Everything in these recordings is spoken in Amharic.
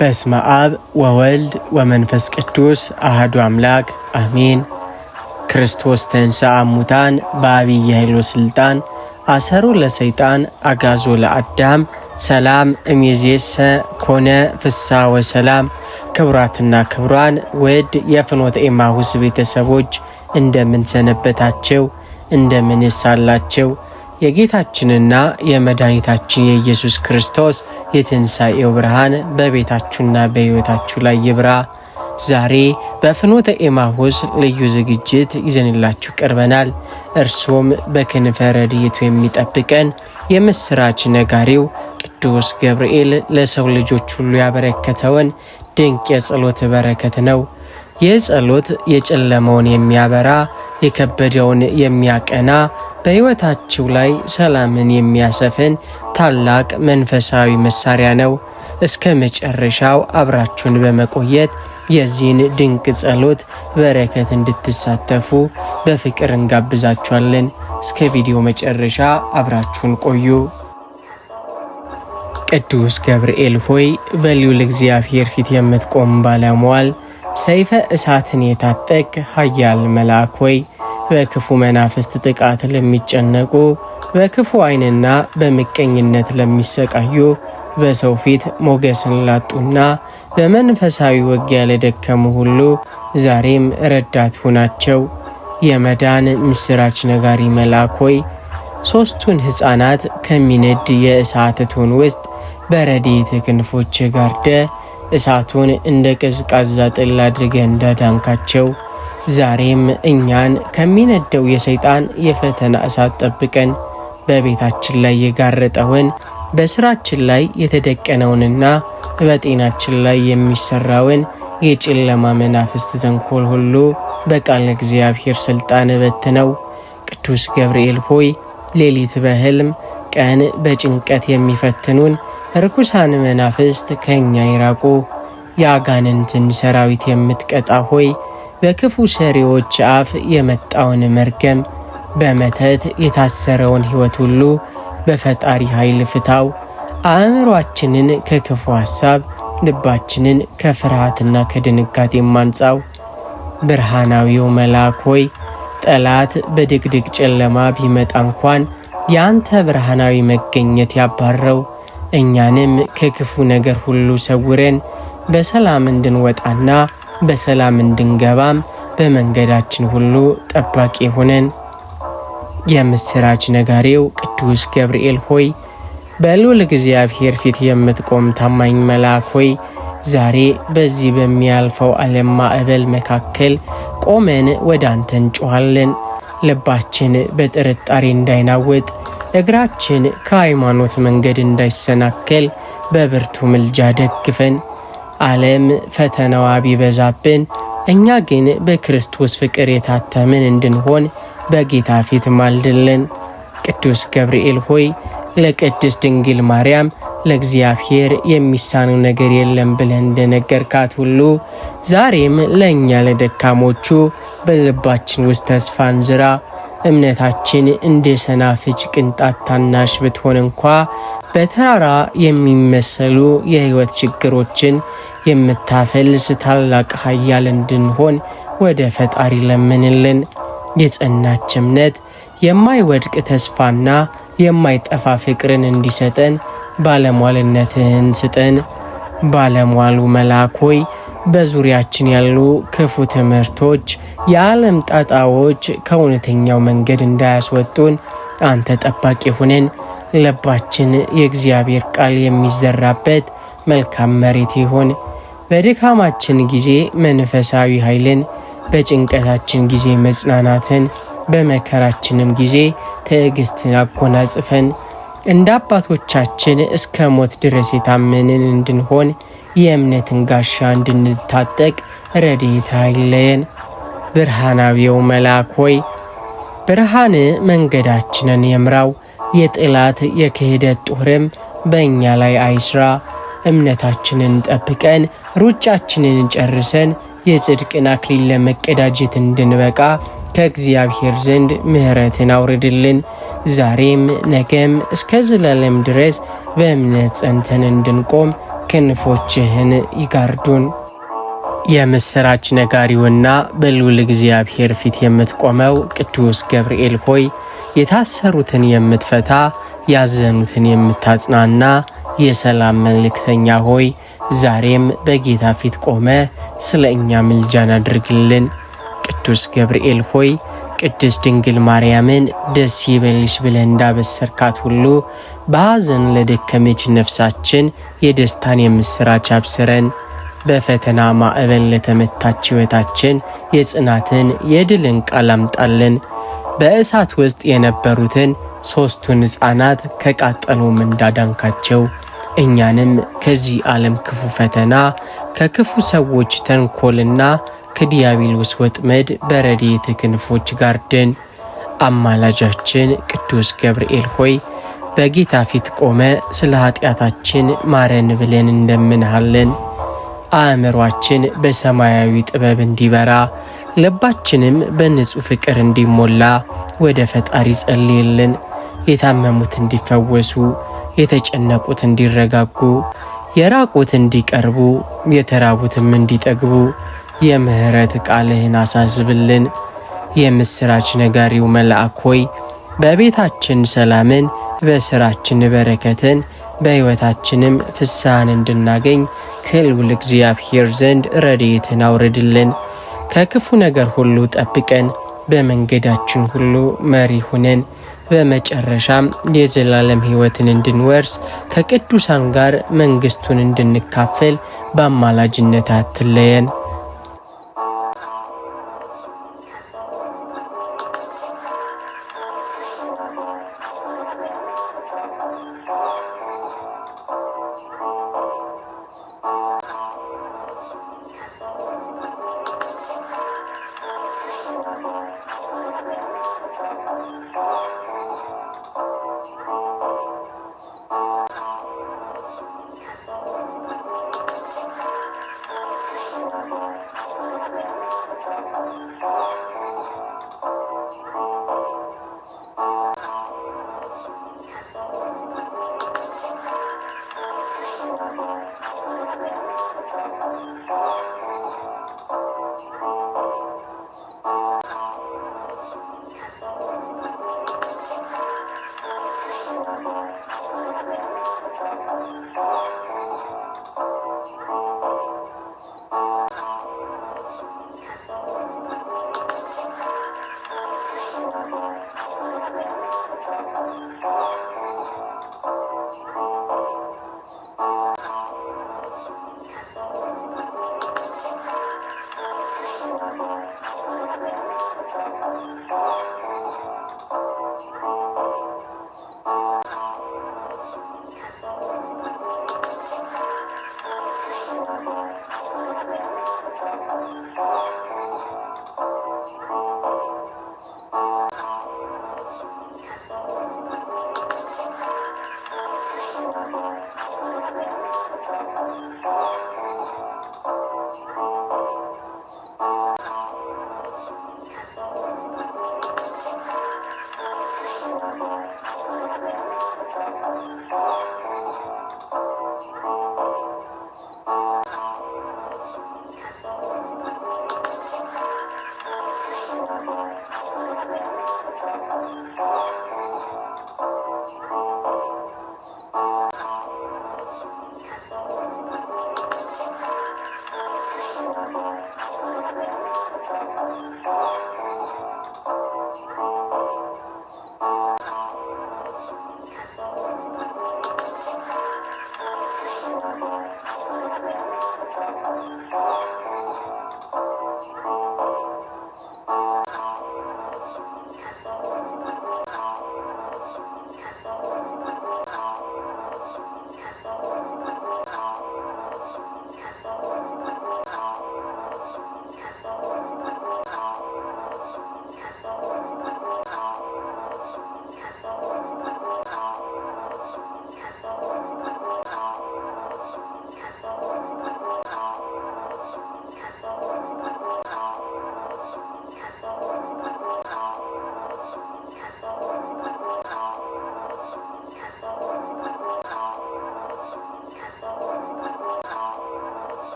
በስመ አብ ወወልድ ወመንፈስ ቅዱስ አሐዱ አምላክ አሜን። ክርስቶስ ተንሥአ እሙታን በዐቢይ ኃይል ወሥልጣን አሰሮ ለሰይጣን አግዓዞ ለአዳም ሰላም እምይእዜሰ ኮነ ፍስሐ ወሰላም። ክቡራትና ክቡራን ውድ የፍኖተ ኤማሁስ ቤተሰቦች እንደምን ሰነበታችሁ? እንደምንስ አላችሁ? የጌታችንና የመድኃኒታችን የኢየሱስ ክርስቶስ የትንሣኤው ብርሃን በቤታችሁና በሕይወታችሁ ላይ ይብራ። ዛሬ በፍኖተ ኤማሁስ ልዩ ዝግጅት ይዘንላችሁ ቀርበናል። እርሱም በክንፈ ረድኤቱ የሚጠብቀን የምሥራች ነጋሪው ቅዱስ ገብርኤል ለሰው ልጆች ሁሉ ያበረከተውን ድንቅ የጸሎት በረከት ነው። ይህ ጸሎት የጨለመውን የሚያበራ የከበደውን የሚያቀና በሕይወታችሁ ላይ ሰላምን የሚያሰፍን ታላቅ መንፈሳዊ መሳሪያ ነው። እስከ መጨረሻው አብራችሁን በመቆየት የዚህን ድንቅ ጸሎት በረከት እንድትሳተፉ በፍቅር እንጋብዛችኋለን። እስከ ቪዲዮ መጨረሻ አብራችሁን ቆዩ። ቅዱስ ገብርኤል ሆይ በልዑል እግዚአብሔር ፊት የምትቆም ባለሟል ሰይፈ እሳትን የታጠቅ ኃያል መልአክ ሆይ በክፉ መናፍስት ጥቃት ለሚጨነቁ በክፉ ዓይንና በምቀኝነት ለሚሰቃዩ በሰው ፊት ሞገስን ላጡና በመንፈሳዊ ውጊያ ለደከሙ ሁሉ ዛሬም ረዳት ሁናቸው። የመዳን ምስራች ነጋሪ መልአክ ሆይ ሦስቱን ሕፃናት ከሚነድ የእሳት እቶን ውስጥ በረድኤት ክንፎች ጋርደ እሳቱን እንደ ቀዝቃዛ ጥል አድርገህ እንዳዳንካቸው ዛሬም እኛን ከሚነደው የሰይጣን የፈተና እሳት ጠብቀን። በቤታችን ላይ የጋረጠውን በስራችን ላይ የተደቀነውንና በጤናችን ላይ የሚሰራውን የጨለማ መናፍስት ተንኮል ሁሉ በቃል እግዚአብሔር ሥልጣን በትነው። ቅዱስ ገብርኤል ሆይ ሌሊት በሕልም ቀን በጭንቀት የሚፈትኑን ርኩሳን መናፍስት ከእኛ ይራቁ። የአጋንንትን ሰራዊት የምትቀጣ ሆይ በክፉ ሰሪዎች አፍ የመጣውን መርገም በመተት የታሰረውን ሕይወት ሁሉ በፈጣሪ ኃይል ፍታው። አእምሯችንን ከክፉ ሐሳብ፣ ልባችንን ከፍርሃትና ከድንጋጤ ማንጻው። ብርሃናዊው መልአክ ሆይ ጠላት በድቅድቅ ጨለማ ቢመጣ እንኳን የአንተ ብርሃናዊ መገኘት ያባረው። እኛንም ከክፉ ነገር ሁሉ ሰውረን በሰላም እንድንወጣና በሰላም እንድንገባም በመንገዳችን ሁሉ ጠባቂ ሆነን። የምሥራች ነጋሪው ቅዱስ ገብርኤል ሆይ በልዑል እግዚአብሔር ፊት የምትቆም ታማኝ መልአክ ሆይ ዛሬ በዚህ በሚያልፈው ዓለም ማዕበል መካከል ቆመን ወደ አንተ እንጮኻለን። ልባችን በጥርጣሬ እንዳይናወጥ፣ እግራችን ከሃይማኖት መንገድ እንዳይሰናከል በብርቱ ምልጃ ደግፈን። ዓለም ፈተናዋ ቢበዛብን እኛ ግን በክርስቶስ ፍቅር የታተምን እንድንሆን በጌታ ፊት ማልድልን። ቅዱስ ገብርኤል ሆይ ለቅድስት ድንግል ማርያም ለእግዚአብሔር የሚሳነው ነገር የለም ብለን እንደነገርካት ሁሉ ዛሬም ለእኛ ለደካሞቹ በልባችን ውስጥ ተስፋን ዝራ። እምነታችን እንደ ሰናፍጭ ቅንጣት ታናሽ ብትሆን እንኳ በተራራ የሚመሰሉ የሕይወት ችግሮችን የምታፈልስ ታላቅ ኃያል እንድንሆን ወደ ፈጣሪ ለምንልን። የጸናች እምነት፣ የማይወድቅ ተስፋና የማይጠፋ ፍቅርን እንዲሰጠን ባለሟልነትህን ስጠን። ባለሟሉ መልአክ ሆይ በዙሪያችን ያሉ ክፉ ትምህርቶች፣ የዓለም ጣጣዎች ከእውነተኛው መንገድ እንዳያስወጡን አንተ ጠባቂ ሁነን። ልባችን የእግዚአብሔር ቃል የሚዘራበት መልካም መሬት ይሁን። በድካማችን ጊዜ መንፈሳዊ ኃይልን፣ በጭንቀታችን ጊዜ መጽናናትን፣ በመከራችንም ጊዜ ትዕግስትን አጎናጽፈን። እንደ አባቶቻችን እስከ ሞት ድረስ የታመንን እንድንሆን የእምነትን ጋሻ እንድንታጠቅ ረድኤትህ አይለየን። ብርሃናዊው መልአክ ሆይ ብርሃን መንገዳችንን የምራው። የጠላት የክህደት ጦርም በእኛ ላይ አይስራ። እምነታችንን ጠብቀን ሩጫችንን ጨርሰን የጽድቅን አክሊል ለመቀዳጀት እንድንበቃ ከእግዚአብሔር ዘንድ ምሕረትን አውርድልን። ዛሬም ነገም እስከ ዘላለም ድረስ በእምነት ጸንተን እንድንቆም ክንፎችህን ይጋርዱን። የምስራች ነጋሪውና በልዑል እግዚአብሔር ፊት የምትቆመው ቅዱስ ገብርኤል ሆይ የታሰሩትን የምትፈታ ያዘኑትን የምታጽናና የሰላም መልእክተኛ ሆይ ዛሬም በጌታ ፊት ቆመ ስለ እኛ ምልጃን አድርግልን። ቅዱስ ገብርኤል ሆይ ቅድስት ድንግል ማርያምን ደስ ይበልሽ ብለህ እንዳበሰርካት ሁሉ በሐዘን ለደከመች ነፍሳችን የደስታን የምስራች አብስረን። በፈተና ማዕበል ለተመታች ሕይወታችን የጽናትን የድልን ቃል አምጣልን። በእሳት ውስጥ የነበሩትን ሦስቱን ሕፃናት ከቃጠሎም እንዳዳንካቸው እኛንም ከዚህ ዓለም ክፉ ፈተና ከክፉ ሰዎች ተንኮልና ከዲያብሎስ ወጥመድ በረድኤት ክንፎች ጋርደን። አማላጃችን ቅዱስ ገብርኤል ሆይ በጌታ ፊት ቆመ ስለ ኃጢአታችን ማረን ብለን እንደምንሃለን። አእምሯችን በሰማያዊ ጥበብ እንዲበራ ልባችንም በንጹሕ ፍቅር እንዲሞላ ወደ ፈጣሪ ጸልይልን። የታመሙት እንዲፈወሱ፣ የተጨነቁት እንዲረጋጉ፣ የራቁት እንዲቀርቡ፣ የተራቡትም እንዲጠግቡ የምህረት ቃልህን አሳስብልን። የምስራች ነጋሪው መልአክ ሆይ በቤታችን ሰላምን፣ በሥራችን በረከትን፣ በሕይወታችንም ፍስሐን እንድናገኝ ከልዑል እግዚአብሔር ዘንድ ረድኤትን አውርድልን። ከክፉ ነገር ሁሉ ጠብቀን፣ በመንገዳችን ሁሉ መሪ ሁነን፣ በመጨረሻም የዘላለም ሕይወትን እንድንወርስ ከቅዱሳን ጋር መንግሥቱን እንድንካፈል በአማላጅነት አትለየን።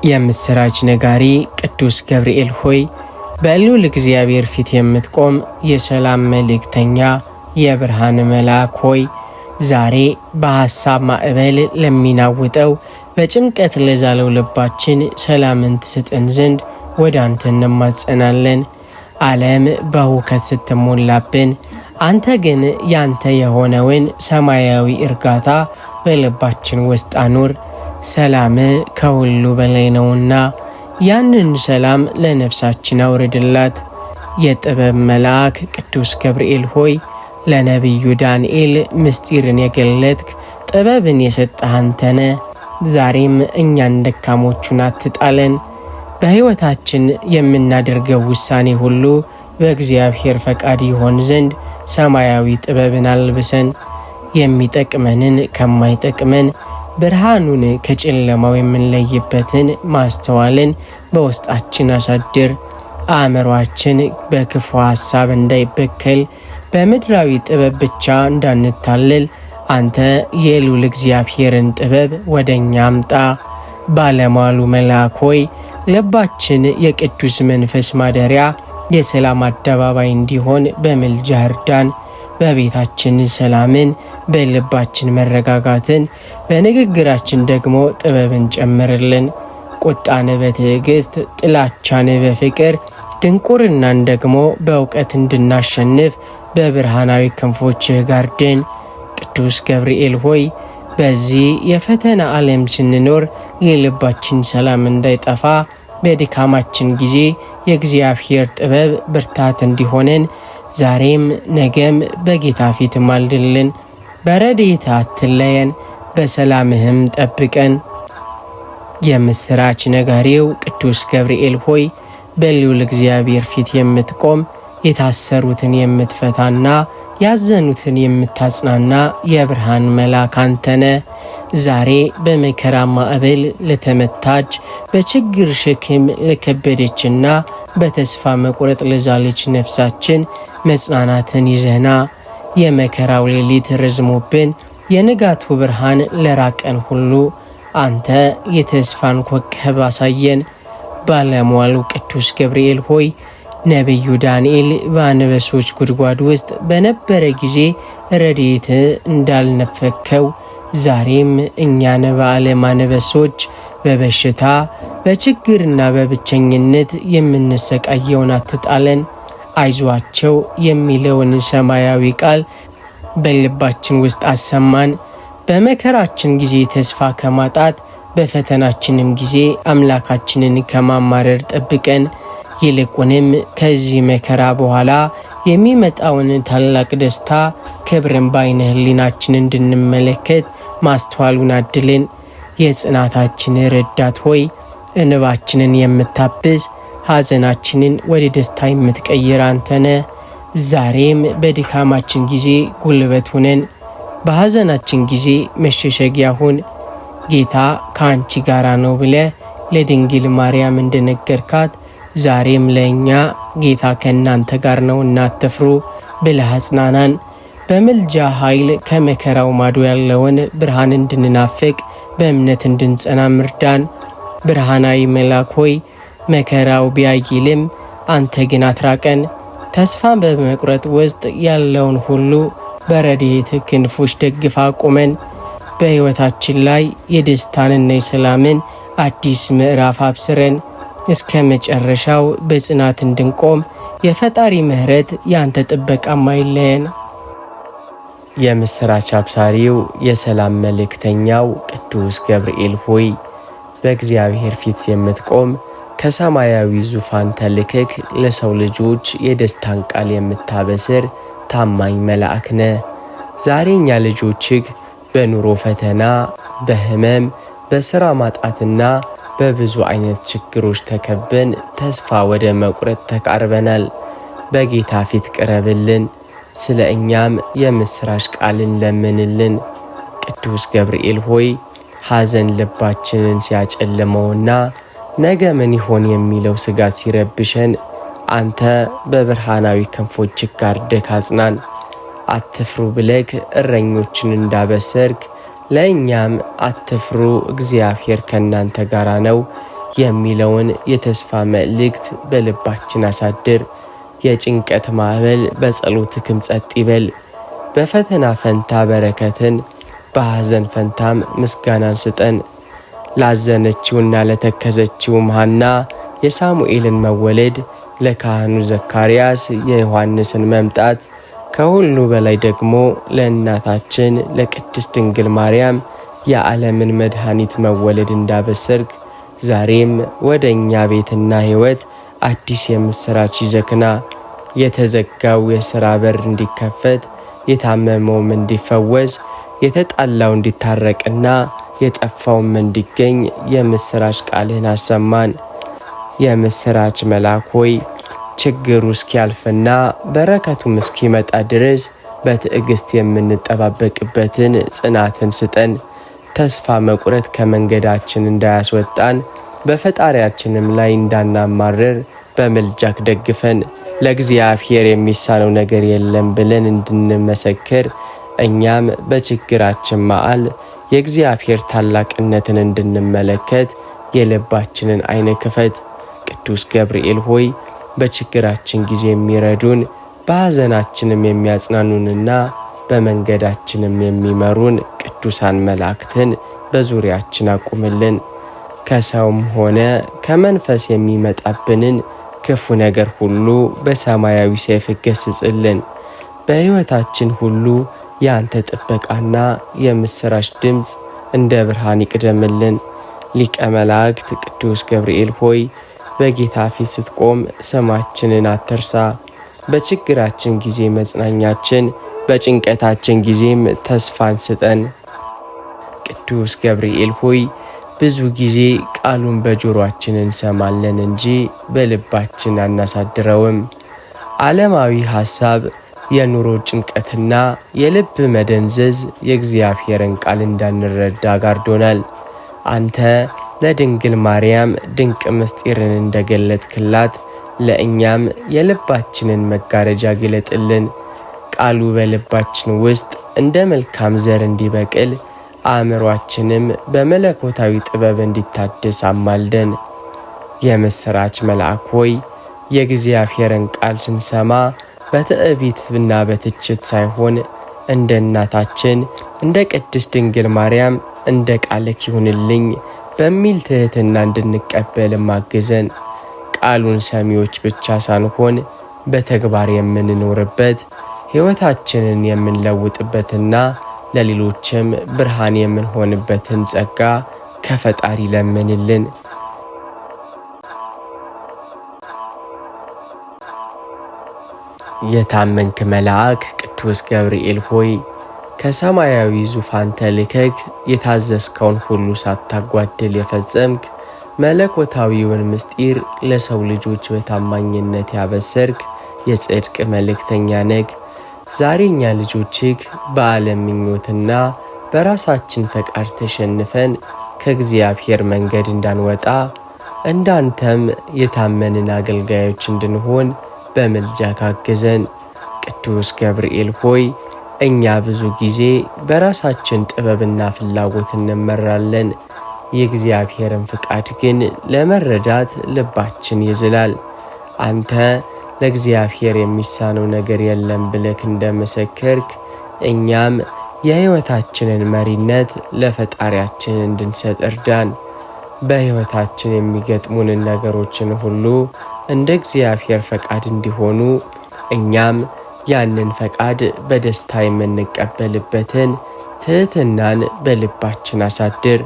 የምስራች ነጋሪ ቅዱስ ገብርኤል ሆይ በልዑል እግዚአብሔር ፊት የምትቆም የሰላም መልእክተኛ የብርሃን መልአክ ሆይ ዛሬ በሐሳብ ማዕበል ለሚናውጠው በጭንቀት ለዛለው ልባችን ሰላምን ትሰጠን ዘንድ ወደ አንተ እንማጸናለን። ዓለም በሁከት ስትሞላብን አንተ ግን ያንተ የሆነውን ሰማያዊ እርጋታ በልባችን ውስጥ አኑር። ሰላም ከሁሉ በላይ ነውና ያንን ሰላም ለነፍሳችን አውርድላት። የጥበብ መልአክ ቅዱስ ገብርኤል ሆይ ለነቢዩ ዳንኤል ምስጢርን የገለጥክ ጥበብን የሰጠህ አንተ ነህ። ዛሬም እኛን ደካሞቹን አትጣለን። በሕይወታችን የምናደርገው ውሳኔ ሁሉ በእግዚአብሔር ፈቃድ ይሆን ዘንድ ሰማያዊ ጥበብን አልብሰን። የሚጠቅመንን ከማይጠቅመን ብርሃኑን ከጨለማው የምንለይበትን ማስተዋልን በውስጣችን አሳድር። አእምሯችን በክፉ ሐሳብ እንዳይበከል በምድራዊ ጥበብ ብቻ እንዳንታለል አንተ የልዑል እግዚአብሔርን ጥበብ ወደኛ አምጣ። ባለሟሉ መልአክ ሆይ ልባችን የቅዱስ መንፈስ ማደሪያ የሰላም አደባባይ እንዲሆን በምልጃ እርዳን። በቤታችን ሰላምን፣ በልባችን መረጋጋትን፣ በንግግራችን ደግሞ ጥበብን ጨምርልን። ቁጣን በትዕግስት፣ ጥላቻን በፍቅር፣ ድንቁርናን ደግሞ በእውቀት እንድናሸንፍ በብርሃናዊ ክንፎችህ ጋርደን። ቅዱስ ገብርኤል ሆይ በዚህ የፈተና ዓለም ስንኖር የልባችን ሰላም እንዳይጠፋ በድካማችን ጊዜ የእግዚአብሔር ጥበብ ብርታት እንዲሆነን ዛሬም ነገም በጌታ ፊት ማልድልን። በረድኤት አትለየን፣ በሰላምህም ጠብቀን። የምስራች ነጋሪው ቅዱስ ገብርኤል ሆይ በልዑል እግዚአብሔር ፊት የምትቆም የታሰሩትን የምትፈታና ያዘኑትን የምታጽናና የብርሃን መልአክ አንተ ነህ። ዛሬ በመከራ ማዕበል ለተመታች በችግር ሸክም ለከበደችና በተስፋ መቁረጥ ለዛለች ነፍሳችን መጽናናትን ይዘህና። የመከራው ሌሊት ረዝሞብን የንጋቱ ብርሃን ለራቀን ሁሉ አንተ የተስፋን ኮከብ አሳየን። ባለሟሉ ቅዱስ ገብርኤል ሆይ ነቢዩ ዳንኤል በአንበሶች ጉድጓድ ውስጥ በነበረ ጊዜ ረድኤት እንዳልነፈከው ዛሬም እኛን በዓለም አንበሶች በበሽታ በችግርና በብቸኝነት የምንሰቃየውን አትጣለን። አይዟቸው የሚለውን ሰማያዊ ቃል በልባችን ውስጥ አሰማን። በመከራችን ጊዜ ተስፋ ከማጣት በፈተናችንም ጊዜ አምላካችንን ከማማረር ጠብቀን። ይልቁንም ከዚህ መከራ በኋላ የሚመጣውን ታላቅ ደስታ ክብርን በዓይነ ሕሊናችን እንድንመለከት ማስተዋሉን አድልን። የጽናታችን ረዳት ሆይ እንባችንን የምታብስ ሐዘናችንን ወደ ደስታ የምትቀይር አንተነ። ዛሬም በድካማችን ጊዜ ጉልበት ሁነን፣ በሐዘናችን ጊዜ መሸሸጊያ ሁን። ጌታ ከአንቺ ጋራ ነው ብለ ለድንግል ማርያም እንደነገርካት ዛሬም ለእኛ ጌታ ከእናንተ ጋር ነው እናትፍሩ ብለህ አጽናናን። በምልጃ ኃይል ከመከራው ማዶ ያለውን ብርሃን እንድንናፍቅ በእምነት እንድንጸና ምርዳን። ብርሃናዊ መልአክ ሆይ መከራው ቢያይልም አንተ ግን አትራቀን። ተስፋን በመቁረጥ ውስጥ ያለውን ሁሉ በረድኤት ክንፎች ደግፋ ቁመን። በሕይወታችን ላይ የደስታንና የሰላምን አዲስ ምዕራፍ አብስረን። እስከ መጨረሻው በጽናት እንድንቆም የፈጣሪ ምሕረት ያንተ ጥበቃም አይለየን። የምስራች አብሳሪው የሰላም መልእክተኛው ቅዱስ ገብርኤል ሆይ በእግዚአብሔር ፊት የምትቆም ከሰማያዊ ዙፋን ተልከክ ለሰው ልጆች የደስታን ቃል የምታበስር ታማኝ መልአክ ነህ። ዛሬኛ ልጆችህ በኑሮ ፈተና፣ በህመም፣ በሥራ ማጣትና በብዙ አይነት ችግሮች ተከበን ተስፋ ወደ መቁረጥ ተቃርበናል። በጌታ ፊት ቅረብልን፣ ስለ እኛም የምስራች ቃልን ለምንልን። ቅዱስ ገብርኤል ሆይ ሐዘን ልባችንን ሲያጨልመውና ነገ ምን ይሆን የሚለው ስጋት ሲረብሸን አንተ በብርሃናዊ ክንፎችህ ጋርደህ አጽናን። አትፍሩ ብለክ እረኞችን እንዳበሰርክ ለእኛም አትፍሩ እግዚአብሔር ከእናንተ ጋር ነው የሚለውን የተስፋ መልእክት በልባችን አሳድር። የጭንቀት ማዕበል በጸሎትክም ጸጥ ይበል። በፈተና ፈንታ በረከትን፣ በሐዘን ፈንታም ምስጋናን ስጠን። ላዘነችውና ለተከዘችውም ሐና የሳሙኤልን መወለድ፣ ለካህኑ ዘካርያስ የዮሐንስን መምጣት፣ ከሁሉ በላይ ደግሞ ለእናታችን ለቅድስት ድንግል ማርያም የዓለምን መድኃኒት መወለድ እንዳበሰርክ ዛሬም ወደ እኛ ቤትና ሕይወት አዲስ የምሥራች ይዘክና። የተዘጋው የሥራ በር እንዲከፈት፣ የታመመውም እንዲፈወስ፣ የተጣላው እንዲታረቅና የጠፋውም እንዲገኝ የምሥራች ቃልህን አሰማን። የምሥራች መልአክ ሆይ ችግሩ እስኪያልፍና በረከቱም እስኪመጣ ድረስ በትዕግሥት የምንጠባበቅበትን ጽናትን ስጠን። ተስፋ መቁረጥ ከመንገዳችን እንዳያስወጣን፣ በፈጣሪያችንም ላይ እንዳናማረር በምልጃክ ደግፈን። ለእግዚአብሔር የሚሳነው ነገር የለም ብለን እንድንመሰክር፣ እኛም በችግራችን መዓል የእግዚአብሔር ታላቅነትን እንድንመለከት የልባችንን ዓይን ክፈት። ቅዱስ ገብርኤል ሆይ በችግራችን ጊዜ የሚረዱን፣ በሐዘናችንም የሚያጽናኑንና በመንገዳችንም የሚመሩን ቅዱሳን መላእክትን በዙሪያችን አቁምልን። ከሰውም ሆነ ከመንፈስ የሚመጣብንን ክፉ ነገር ሁሉ በሰማያዊ ሰይፍ ገስጽልን። በሕይወታችን ሁሉ ያንተ ጥበቃና የምሥራች ድምፅ እንደ ብርሃን ይቅደምልን። ሊቀ መላእክት ቅዱስ ገብርኤል ሆይ በጌታ ፊት ስትቆም ስማችንን አትርሳ። በችግራችን ጊዜ መጽናኛችን፣ በጭንቀታችን ጊዜም ተስፋን ስጠን። ቅዱስ ገብርኤል ሆይ ብዙ ጊዜ ቃሉን በጆሮአችን እንሰማለን እንጂ በልባችን አናሳድረውም። ዓለማዊ ሐሳብ፣ የኑሮ ጭንቀትና የልብ መደንዘዝ የእግዚአብሔርን ቃል እንዳንረዳ ጋርዶናል። አንተ ለድንግል ማርያም ድንቅ ምስጢርን እንደገለጥክላት ለእኛም የልባችንን መጋረጃ ግለጥልን። ቃሉ በልባችን ውስጥ እንደ መልካም ዘር እንዲበቅል፣ አእምሯችንም በመለኮታዊ ጥበብ እንዲታደስ አማልደን። የምሥራች መልአክ ሆይ የእግዚአብሔርን ቃል ስንሰማ በትዕቢትና በትችት ሳይሆን እንደ እናታችን እንደ ቅድስት ድንግል ማርያም እንደ ቃልክ ይሁንልኝ በሚል ትሕትና እንድንቀበል ማግዘን። ቃሉን ሰሚዎች ብቻ ሳንሆን በተግባር የምንኖርበት፣ ሕይወታችንን የምንለውጥበትና ለሌሎችም ብርሃን የምንሆንበትን ጸጋ ከፈጣሪ ለምንልን። የታመንክ መልአክ ቅዱስ ገብርኤል ሆይ ከሰማያዊ ዙፋን ተልከክ የታዘዝከውን ሁሉ ሳታጓድል የፈጸምክ፣ መለኮታዊውን ምስጢር ለሰው ልጆች በታማኝነት ያበሰርክ የጽድቅ መልእክተኛ ነህ። ዛሬ እኛ ልጆችህ በዓለም ምኞትና በራሳችን ፈቃድ ተሸንፈን ከእግዚአብሔር መንገድ እንዳንወጣ፣ እንዳንተም የታመንን አገልጋዮች እንድንሆን በምልጃ ካገዘን። ቅዱስ ገብርኤል ሆይ እኛ ብዙ ጊዜ በራሳችን ጥበብና ፍላጎት እንመራለን። የእግዚአብሔርን ፍቃድ ግን ለመረዳት ልባችን ይዝላል። አንተ ለእግዚአብሔር የሚሳነው ነገር የለም ብለክ እንደመሰከርክ እኛም የሕይወታችንን መሪነት ለፈጣሪያችን እንድንሰጥ እርዳን። በሕይወታችን የሚገጥሙንን ነገሮችን ሁሉ እንደ እግዚአብሔር ፈቃድ እንዲሆኑ እኛም ያንን ፈቃድ በደስታ የምንቀበልበትን ትሕትናን በልባችን አሳድር።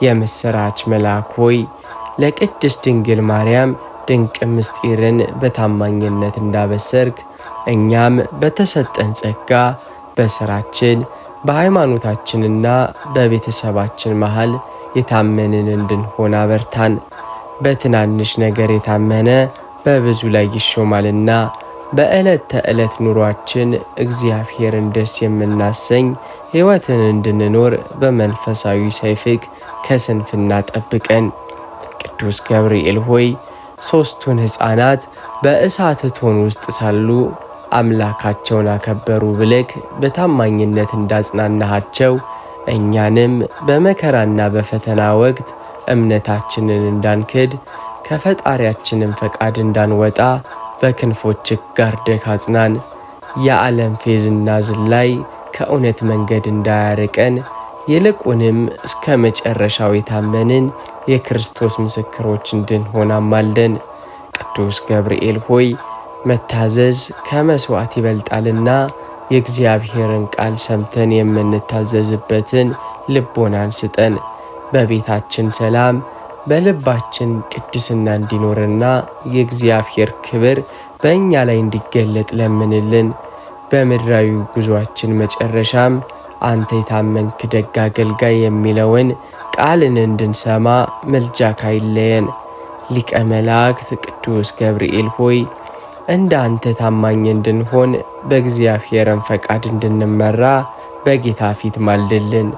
የምሥራች መልአክ ሆይ ለቅድስት ድንግል ማርያም ድንቅ ምስጢርን በታማኝነት እንዳበሰርክ እኛም በተሰጠን ጸጋ በሥራችን በሃይማኖታችንና በቤተሰባችን መሃል የታመንን እንድንሆን አበርታን። በትናንሽ ነገር የታመነ በብዙ ላይ ይሾማልና በዕለት ተዕለት ኑሯችን እግዚአብሔርን ደስ የምናሰኝ ሕይወትን እንድንኖር በመንፈሳዊ ሰይፍክ ከስንፍና ጠብቀን። ቅዱስ ገብርኤል ሆይ ሦስቱን ሕፃናት በእሳት እቶን ውስጥ ሳሉ አምላካቸውን አከበሩ ብለክ በታማኝነት እንዳጽናናሃቸው እኛንም በመከራና በፈተና ወቅት እምነታችንን እንዳንክድ ከፈጣሪያችንም ፈቃድ እንዳንወጣ በክንፎችህ ጋርደህ አጽናን። የዓለም ፌዝና ዝላይ ከእውነት መንገድ እንዳያርቀን ይልቁንም እስከ መጨረሻው የታመንን የክርስቶስ ምስክሮች እንድንሆን አማልደን። ቅዱስ ገብርኤል ሆይ መታዘዝ ከመስዋዕት ይበልጣልና የእግዚአብሔርን ቃል ሰምተን የምንታዘዝበትን ልቦናን ስጠን። በቤታችን ሰላም፣ በልባችን ቅድስና እንዲኖርና የእግዚአብሔር ክብር በእኛ ላይ እንዲገለጥ ለምንልን። በምድራዊ ጉዞአችን መጨረሻም አንተ የታመንክ ደግ አገልጋይ የሚለውን ቃልን እንድንሰማ ምልጃህ አይለየን። ሊቀ መላእክት ቅዱስ ገብርኤል ሆይ እንደ አንተ ታማኝ እንድንሆን በእግዚአብሔርን ፈቃድ እንድንመራ በጌታ ፊት ማልድልን።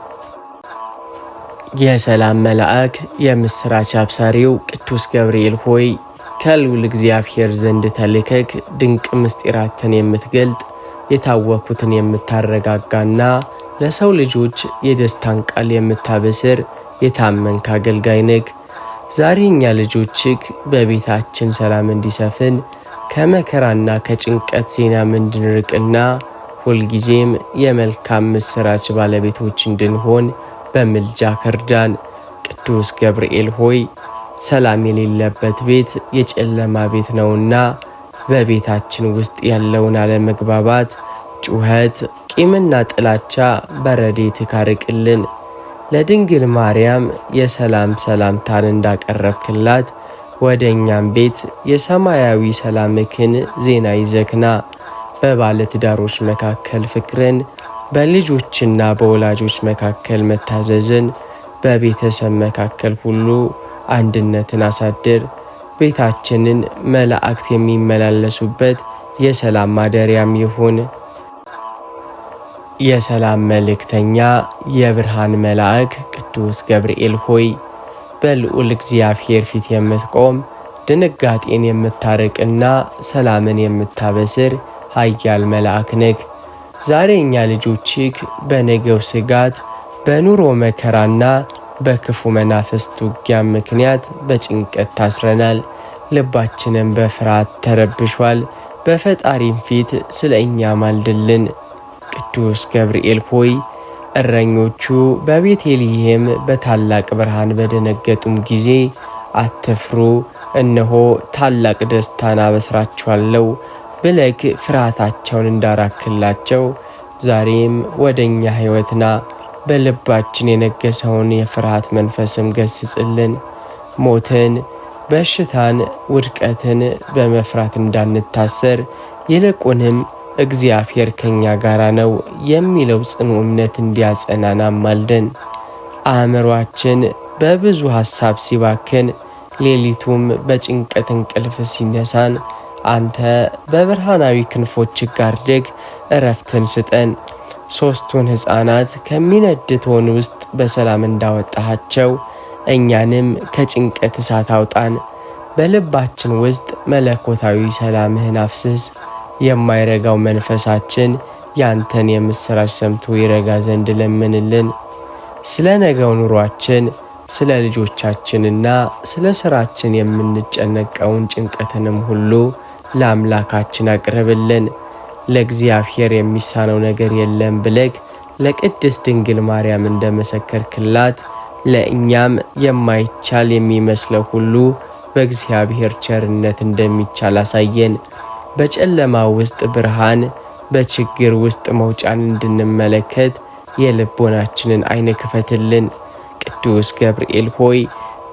የሰላም መልአክ የምስራች አብሳሪው ቅዱስ ገብርኤል ሆይ ከልዑል እግዚአብሔር ዘንድ ተልከክ ድንቅ ምስጢራትን የምትገልጥ የታወኩትን የምታረጋጋና ለሰው ልጆች የደስታን ቃል የምታበስር የታመንክ አገልጋይ ነህ። ዛሬ እኛ ልጆችህ በቤታችን ሰላም እንዲሰፍን ከመከራና ከጭንቀት ዜናም እንድንርቅና ሁልጊዜም የመልካም ምስራች ባለቤቶች እንድንሆን በምልጃ ከርዳን። ቅዱስ ገብርኤል ሆይ ሰላም የሌለበት ቤት የጨለማ ቤት ነውና በቤታችን ውስጥ ያለውን አለመግባባት፣ ጩኸት፣ ቂምና ጥላቻ በረድኤትህ አርቅልን። ለድንግል ማርያም የሰላም ሰላምታን እንዳቀረብክላት ወደ እኛም ቤት የሰማያዊ ሰላምክን ዜና ይዘክና። በባለትዳሮች መካከል ፍቅርን፣ በልጆችና በወላጆች መካከል መታዘዝን፣ በቤተሰብ መካከል ሁሉ አንድነትን አሳድር። ቤታችንን መላእክት የሚመላለሱበት የሰላም ማደሪያም ይሁን። የሰላም መልእክተኛ የብርሃን መልአክ ቅዱስ ገብርኤል ሆይ በልዑል እግዚአብሔር ፊት የምትቆም ድንጋጤን የምታርቅና ሰላምን የምታበስር ኃያል መልአክ ነህ። ዛሬ እኛ ልጆችህ በነገው ስጋት፣ በኑሮ መከራና በክፉ መናፍስት ውጊያ ምክንያት በጭንቀት ታስረናል። ልባችንም በፍርሃት ተረብሿል። በፈጣሪም ፊት ስለ እኛ ማልድልን። ቅዱስ ገብርኤል ሆይ እረኞቹ በቤተልሔም በታላቅ ብርሃን በደነገጡም ጊዜ አትፍሩ፣ እነሆ ታላቅ ደስታን አበስራችኋለሁ ብለክ ፍርሃታቸውን እንዳራክላቸው ዛሬም ወደኛ ሕይወትና በልባችን የነገሰውን የፍርሃት መንፈስም ገስጽልን። ሞትን፣ በሽታን፣ ውድቀትን በመፍራት እንዳንታሰር ይልቁንም እግዚአብሔር ከኛ ጋር ነው የሚለው ጽኑ እምነት እንዲያጸናን አማልደን። አእምሯችን በብዙ ሐሳብ ሲባክን ሌሊቱም በጭንቀት እንቅልፍ ሲነሳን አንተ በብርሃናዊ ክንፎች ጋርደህ እረፍትን ስጠን። ሦስቱን ሕፃናት ከሚነድ እቶን ውስጥ በሰላም እንዳወጣሃቸው እኛንም ከጭንቀት እሳት አውጣን። በልባችን ውስጥ መለኮታዊ ሰላምህን አፍስስ። የማይረጋው መንፈሳችን ያንተን የምስራች ሰምቶ ይረጋ ዘንድ ለምንልን። ስለ ነገው ኑሯችን፣ ስለ ልጆቻችንና ስለ ሥራችን የምንጨነቀውን ጭንቀትንም ሁሉ ለአምላካችን አቅርብልን። ለእግዚአብሔር የሚሳነው ነገር የለም ብለህ ለቅድስት ድንግል ማርያም እንደመሰከርክላት ለእኛም የማይቻል የሚመስለው ሁሉ በእግዚአብሔር ቸርነት እንደሚቻል አሳየን። በጨለማ ውስጥ ብርሃን፣ በችግር ውስጥ መውጫን እንድንመለከት የልቦናችንን ዓይን ክፈትልን። ቅዱስ ገብርኤል ሆይ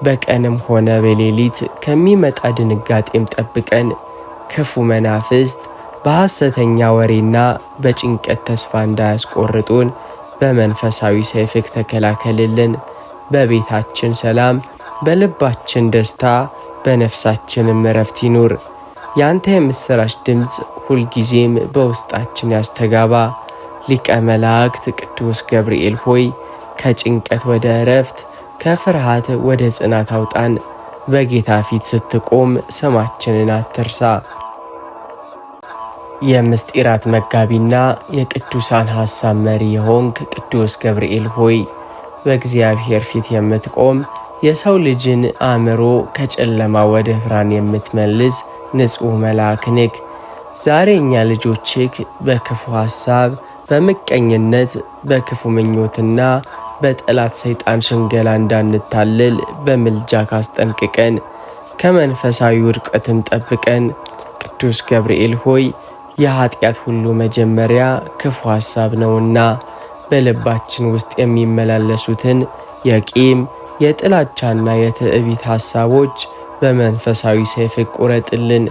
በቀንም ሆነ በሌሊት ከሚመጣ ድንጋጤም ጠብቀን። ክፉ መናፍስት በሐሰተኛ ወሬና በጭንቀት ተስፋ እንዳያስቆርጡን በመንፈሳዊ ሰይፍክ ተከላከልልን። በቤታችን ሰላም፣ በልባችን ደስታ፣ በነፍሳችንም እረፍት ይኑር። ያንተ የምስራች ድምፅ ሁልጊዜም በውስጣችን ያስተጋባ። ሊቀ መላእክት ቅዱስ ገብርኤል ሆይ ከጭንቀት ወደ እረፍት፣ ከፍርሃት ወደ ጽናት አውጣን። በጌታ ፊት ስትቆም ስማችንን አትርሳ። የምስጢራት መጋቢና የቅዱሳን ሐሳብ መሪ የሆንክ ቅዱስ ገብርኤል ሆይ በእግዚአብሔር ፊት የምትቆም የሰው ልጅን አእምሮ ከጨለማ ወደ ብርሃን የምትመልስ ንጹሕ መልአክ ነህ። ዛሬ እኛ ልጆችህ በክፉ ሐሳብ፣ በምቀኝነት፣ በክፉ ምኞትና በጠላት ሰይጣን ሽንገላ እንዳንታለል በምልጃ ካስጠንቅቀን፣ ከመንፈሳዊ ውድቀትም ጠብቀን። ቅዱስ ገብርኤል ሆይ የኃጢአት ሁሉ መጀመሪያ ክፉ ሐሳብ ነውና በልባችን ውስጥ የሚመላለሱትን የቂም፣ የጥላቻና የትዕቢት ሐሳቦች በመንፈሳዊ ሰይፍ ቁረጥልን።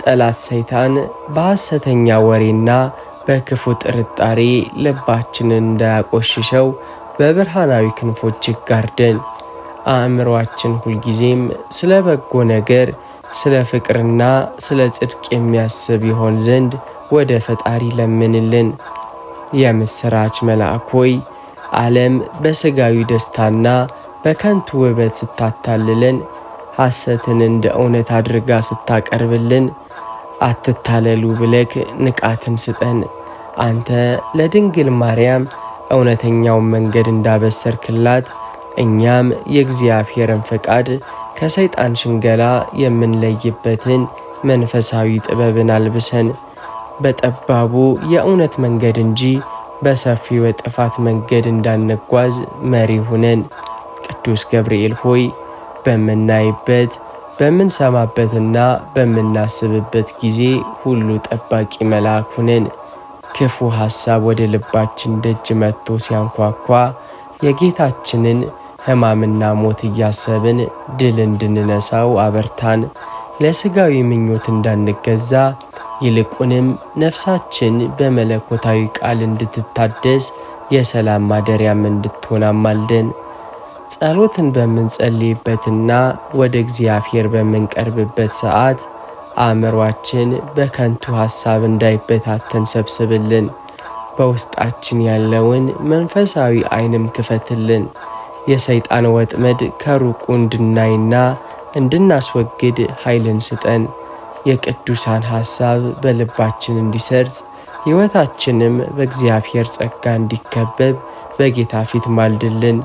ጠላት ሰይጣን በሐሰተኛ ወሬና በክፉ ጥርጣሬ ልባችንን እንዳያቆሽሸው በብርሃናዊ ክንፎች ጋርደን። አእምሮአችን ሁልጊዜም ስለ በጎ ነገር፣ ስለ ፍቅርና ስለ ጽድቅ የሚያስብ ይሆን ዘንድ ወደ ፈጣሪ ለምንልን። የምስራች መልአክ ሆይ ዓለም በሥጋዊ ደስታና በከንቱ ውበት ስታታልለን፣ ሐሰትን እንደ እውነት አድርጋ ስታቀርብልን፣ አትታለሉ ብለክ ንቃትን ስጠን። አንተ ለድንግል ማርያም እውነተኛውን መንገድ እንዳበሰርክላት እኛም የእግዚአብሔርን ፈቃድ ከሰይጣን ሽንገላ የምንለይበትን መንፈሳዊ ጥበብን አልብሰን። በጠባቡ የእውነት መንገድ እንጂ በሰፊው የጥፋት መንገድ እንዳንጓዝ መሪ ሁነን። ቅዱስ ገብርኤል ሆይ በምናይበት በምንሰማበትና በምናስብበት ጊዜ ሁሉ ጠባቂ መልአክ ሁነን። ክፉ ሐሳብ ወደ ልባችን ደጅ መጥቶ ሲያንኳኳ የጌታችንን ሕማምና ሞት እያሰብን ድል እንድንነሳው አበርታን። ለሥጋዊ ምኞት እንዳንገዛ ይልቁንም ነፍሳችን በመለኮታዊ ቃል እንድትታደስ የሰላም ማደሪያም እንድትሆን አማልደን። ጸሎትን በምንጸልይበትና ወደ እግዚአብሔር በምንቀርብበት ሰዓት አእምሯችን በከንቱ ሐሳብ እንዳይበታተን ሰብስብልን። በውስጣችን ያለውን መንፈሳዊ ዓይንም ክፈትልን። የሰይጣን ወጥመድ ከሩቁ እንድናይና እንድናስወግድ ኃይልን ስጠን። የቅዱሳን ሐሳብ በልባችን እንዲሰርጽ ሕይወታችንም በእግዚአብሔር ጸጋ እንዲከበብ በጌታ ፊት ማልድልን።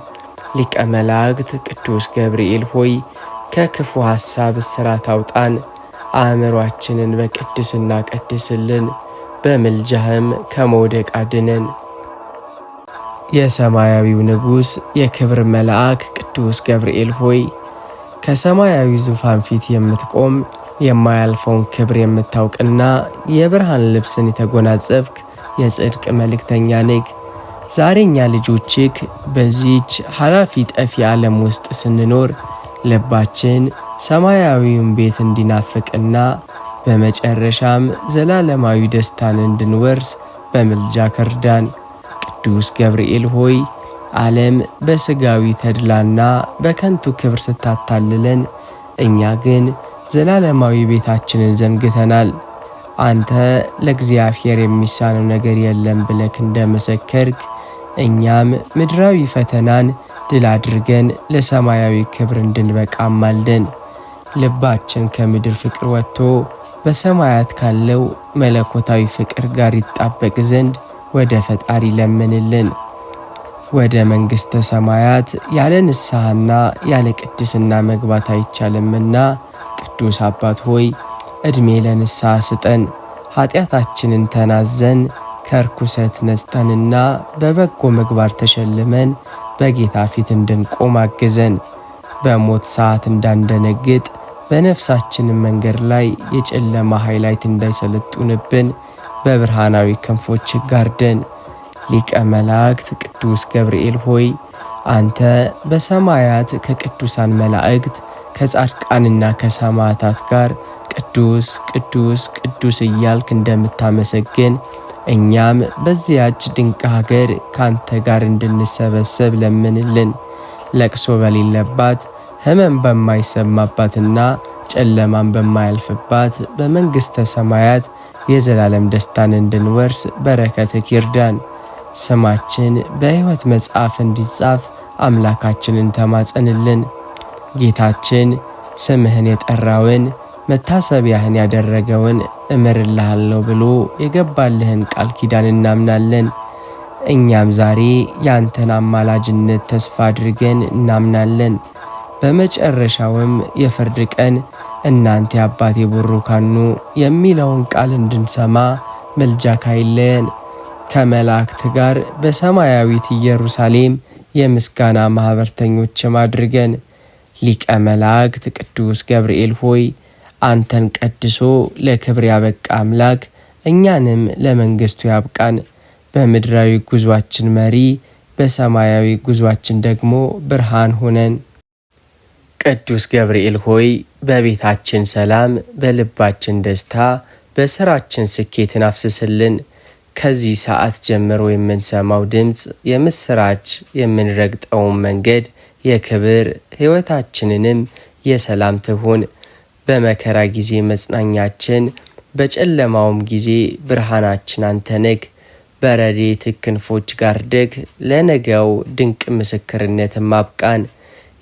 ሊቀ መላእክት ቅዱስ ገብርኤል ሆይ ከክፉ ሐሳብ እስራት አውጣን። አእምሯችንን በቅድስና ቀድስልን። በምልጃህም ከመውደቅ አድነን። የሰማያዊው ንጉሥ የክብር መልአክ ቅዱስ ገብርኤል ሆይ ከሰማያዊ ዙፋን ፊት የምትቆም የማያልፈውን ክብር የምታውቅና የብርሃን ልብስን የተጎናጸፍክ የጽድቅ መልእክተኛ ነህ። ዛሬ እኛ ልጆችህ በዚህች ኃላፊ ጠፊ ዓለም ውስጥ ስንኖር ልባችን ሰማያዊውን ቤት እንዲናፍቅና በመጨረሻም ዘላለማዊ ደስታን እንድንወርስ በምልጃ ከርዳን። ቅዱስ ገብርኤል ሆይ ዓለም በሥጋዊ ተድላና በከንቱ ክብር ስታታልለን፣ እኛ ግን ዘላለማዊ ቤታችንን ዘንግተናል። አንተ ለእግዚአብሔር የሚሳነው ነገር የለም ብለክ እንደመሰከርክ እኛም ምድራዊ ፈተናን ድል አድርገን ለሰማያዊ ክብር እንድንበቃ አማልደን። ልባችን ከምድር ፍቅር ወጥቶ በሰማያት ካለው መለኮታዊ ፍቅር ጋር ይጣበቅ ዘንድ ወደ ፈጣሪ ለምንልን። ወደ መንግሥተ ሰማያት ያለ ንስሐና ያለ ቅድስና መግባት አይቻልምና ቅዱስ አባት ሆይ ዕድሜ ለንስሐ ስጠን። ኃጢአታችንን ተናዘን ከርኩሰት ነጽተንና በበጎ ምግባር ተሸልመን በጌታ ፊት እንድንቆም አግዘን። በሞት ሰዓት እንዳንደነግጥ በነፍሳችንን መንገድ ላይ የጨለማ ኃይላት እንዳይሰለጡንብን በብርሃናዊ ክንፎች ጋርደን። ሊቀ መላእክት ቅዱስ ገብርኤል ሆይ አንተ በሰማያት ከቅዱሳን መላእክት ከጻድቃንና ከሰማዕታት ጋር ቅዱስ ቅዱስ ቅዱስ እያልክ እንደምታመሰግን እኛም በዚያች ድንቅ ሀገር ካንተ ጋር እንድንሰበሰብ ለምንልን። ለቅሶ በሌለባት ሕመም በማይሰማባትና ጨለማን በማያልፍባት በመንግሥተ ሰማያት የዘላለም ደስታን እንድንወርስ በረከትህ ይርዳን። ስማችን በሕይወት መጽሐፍ እንዲጻፍ አምላካችንን ተማጸንልን። ጌታችን ስምህን የጠራውን መታሰቢያህን ያደረገውን እምርልሃለሁ ብሎ የገባልህን ቃል ኪዳን እናምናለን። እኛም ዛሬ ያንተን አማላጅነት ተስፋ አድርገን እናምናለን። በመጨረሻውም የፍርድ ቀን እናንተ የአባቴ ቡሩካኑ የሚለውን ቃል እንድንሰማ ምልጃ ካይለን ከመላእክት ጋር በሰማያዊት ኢየሩሳሌም የምስጋና ማህበርተኞችም አድርገን። ሊቀ መላእክት ቅዱስ ገብርኤል ሆይ አንተን ቀድሶ ለክብር ያበቃ አምላክ እኛንም ለመንግስቱ ያብቃን። በምድራዊ ጉዟችን መሪ፣ በሰማያዊ ጉዟችን ደግሞ ብርሃን ሆነን። ቅዱስ ገብርኤል ሆይ በቤታችን ሰላም፣ በልባችን ደስታ፣ በስራችን ስኬትን አፍስስልን። ከዚህ ሰዓት ጀምሮ የምንሰማው ድምፅ የምስራች፣ የምንረግጠውን መንገድ የክብር፣ ሕይወታችንንም የሰላም ትሁን። በመከራ ጊዜ መጽናኛችን፣ በጨለማውም ጊዜ ብርሃናችን አንተ ነህ። በረድኤት ክንፎች ጋርደህ ለነገው ድንቅ ምስክርነትን ማብቃን።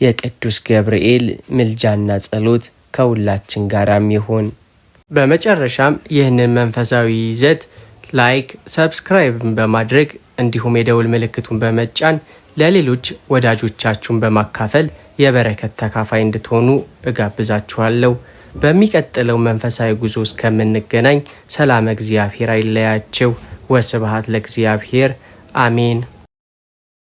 የቅዱስ ገብርኤል ምልጃና ጸሎት ከሁላችን ጋራም ይሁን። በመጨረሻም ይህንን መንፈሳዊ ይዘት ላይክ፣ ሰብስክራይብ በማድረግ እንዲሁም የደውል ምልክቱን በመጫን ለሌሎች ወዳጆቻችሁን በማካፈል የበረከት ተካፋይ እንድትሆኑ እጋብዛችኋለሁ። በሚቀጥለው መንፈሳዊ ጉዞ እስከምንገናኝ ሰላም እግዚአብሔር አይለያችሁ። ወስብሐት ለእግዚአብሔር። አሜን።